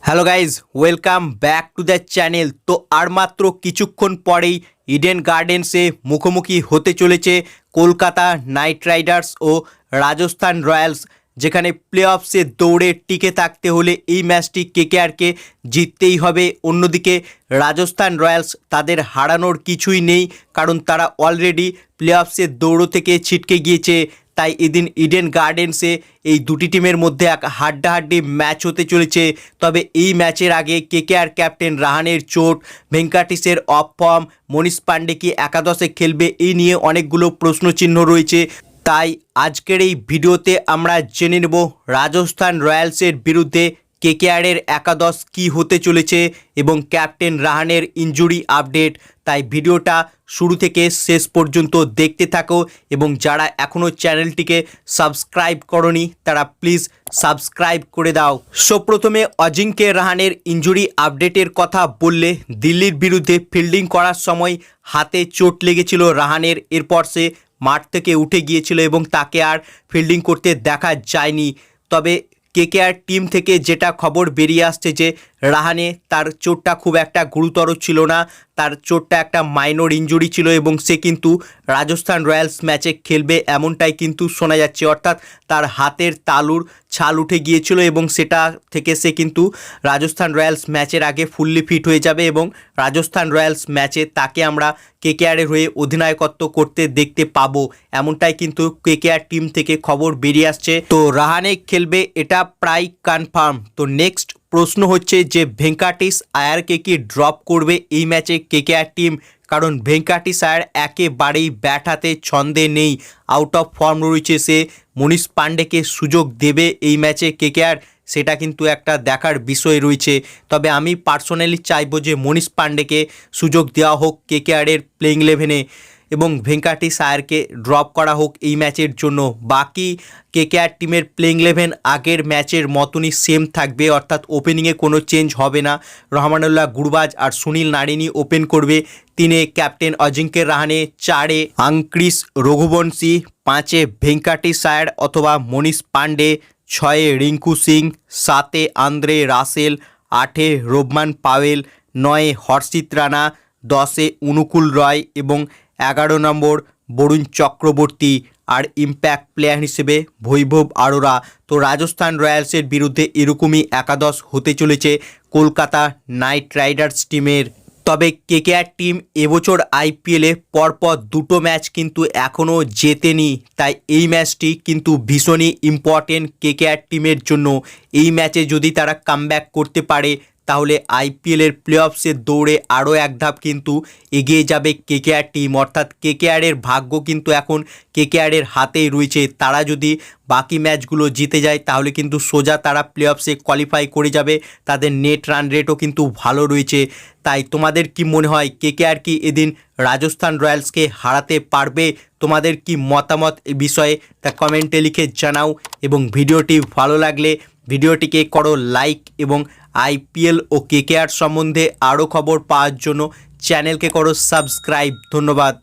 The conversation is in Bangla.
Hello guys, welcome back to the channel. তো আর মাত্র কিছুক্ষণ পরেই ইডেন গার্ডেন্সে মুখোমুখি হতে চলেছে কলকাতা নাইট রাইডার্স ও রাজস্থান রয়্যালস, যেখানে প্লে অফসে দৌড়ে টিকে থাকতে হলে এই ম্যাচটি কেকেআরকে জিততেই হবে। অন্যদিকে রাজস্থান রয়্যালস তাদের হারানোর কিছুই নেই, কারণ তারা অলরেডি প্লে অফসের দৌড় থেকে ছিটকে গিয়েছে। তাই এদিন ইডেন গার্ডেন্সে এই দুটি টিমের মধ্যে এক হাড্ডাহাড্ডি ম্যাচ হতে চলেছে। তবে এই ম্যাচের আগে কেকেআর ক্যাপ্টেন রাহানের চোট, ভেঙ্কাটিসের অফ ফর্ম, মনীষ পাণ্ডে কি একাদশে খেলবে, এই নিয়ে অনেকগুলো প্রশ্নচিহ্ন রয়েছে। তাই আজকের এই ভিডিওতে আমরা জেনে নেব রাজস্থান রয়্যালসের বিরুদ্ধে কেকেআরের একাদশ কি হতে চলেছে এবং ক্যাপ্টেন রাহানের ইনজুরি আপডেট। তাই ভিডিওটা শুরু থেকে শেষ পর্যন্ত দেখতে থাকো এবং যারা এখনও চ্যানেলটিকে সাবস্ক্রাইব করনি তারা প্লিজ সাবস্ক্রাইব করে দাও। প্রথমে অজিঙ্ক্য রাহানের ইনজুরি আপডেটের কথা বললে, দিল্লির বিরুদ্ধে ফিল্ডিং করার সময় হাতে চোট লেগেছিল রাহানের। এরপর সে মাঠ থেকে উঠে গিয়েছিল এবং তাকে আর ফিল্ডিং করতে দেখা যায়নি। তবে কেকেআর টিম থেকে যেটা খবর বেরিয়ে আসছে যে রাহানে তার চোটটা খুব একটা গুরুতর ছিল না, তার চোটটা একটা মাইনর ইনজুরি ছিল এবং সে কিন্তু রাজস্থান রয়্যালস ম্যাচে খেলবে এমনটাই কিন্তু শোনা যাচ্ছে। অর্থাৎ তার হাতের তালুর ছাল উঠে গিয়েছিল এবং সেটা থেকে সে কিন্তু রাজস্থান রয়্যালস ম্যাচের আগে ফুললি ফিট হয়ে যাবে এবং রাজস্থান রয়্যালস ম্যাচে তাকে আমরা কেকেআরের হয়ে অধিনায়কত্ব করতে দেখতে পাবো, এমনটাই কিন্তু কেকেআর টিম থেকে খবর বেরিয়ে আসছে। তো রাহানে খেলবে এটা প্রায় কনফার্ম। তো নেক্সট প্রশ্ন হচ্ছে যে ভেঙ্কাটিস আয়ারকে কি ড্রপ করবে এই ম্যাচে কেকেআর টিম, কারণ ভেঙ্কাটিস আয়ার একেবারেই ব্যাট হাতে ছন্দে নেই, আউট অফ ফর্ম রয়েছে সে। মনীষ পাণ্ডেকে সুযোগ দেবে এই ম্যাচে কেকেআর, সেটা কিন্তু একটা দেখার বিষয় রয়েছে। তবে আমি পার্সোনালি চাইবো যে মনীষ পাণ্ডেকে সুযোগ দেওয়া হোক কেকেআরের প্লেইং ইলেভেনে এবং ভেঙ্কাটিস আয়ারকে ড্রপ করা হোক এই ম্যাচের জন্য। বাকি কেকেআর টিমের প্লেইং ইলেভেন আগের ম্যাচের মতনই সেম থাকবে, অর্থাৎ ওপেনিংয়ে কোনো চেঞ্জ হবে না। রহমানুল্লাহ গুরবাজ আর সুনীল নারিনী ওপেন করবে। 3-এ ক্যাপ্টেন অজিঙ্ক্য রাহানে, 4-এ আঙ্ক্রিস রঘুবংশী, 5-এ ভেঙ্কাটিস আয়ার অথবা মনীষ পাণ্ডে, 6-এ রিঙ্কু সিং, 7-এ আন্দ্রে রাসেল, 8-এ রোবমান পাওয়েল, 9-এ হর্ষিত রানা, 10-এ অনুকূল রয় এবং 11 নম্বর বরুণ চক্রবর্তী, আর ইম্প্যাক্ট প্লেয়ার হিসেবে বৈভব আরোরা। তো রাজস্থান রয়্যালসের বিরুদ্ধে এরকমই একাদশ হতে চলেছে কলকাতা নাইট রাইডার্স টিমের। তবে কেকেআর টিম এবছর আইপিএলে পরপর 2টো ম্যাচ কিন্তু এখনও জেতেনি, তাই এই ম্যাচটি কিন্তু ভীষণই ইম্পর্টেন্ট কেকেআর টিমের জন্য। এই ম্যাচে যদি তারা কামব্যাক করতে পারে তাহলে আইপিএলের প্লে অফসের দৌড়ে আরও এক ধাপ কিন্তু এগিয়ে যাবে কেকেআর টিম। অর্থাৎ কেকেআরের ভাগ্য কিন্তু এখন কেকেআরের হাতেই রয়েছে। তারা যদি বাকি ম্যাচগুলো জিতে যায় তাহলে কিন্তু সোজা তারা প্লে অফসে কোয়ালিফাই করে যাবে, তাদের নেট রান রেটও কিন্তু ভালো রয়েছে। তাই তোমাদের কি মনে হয় কেকেআর কি এদিন রাজস্থান রয়্যালসকে হারাতে পারবে? তোমাদের কি মতামত এ বিষয়ে তা কমেন্টে লিখে জানাও এবং ভিডিওটি ভালো লাগলে ভিডিওটিকে করো লাইক এবং আইপিএল ও কেকেআর সম্বন্ধে আরও খবর পাওয়ার জন্য চ্যানেলকে করো সাবস্ক্রাইব। ধন্যবাদ।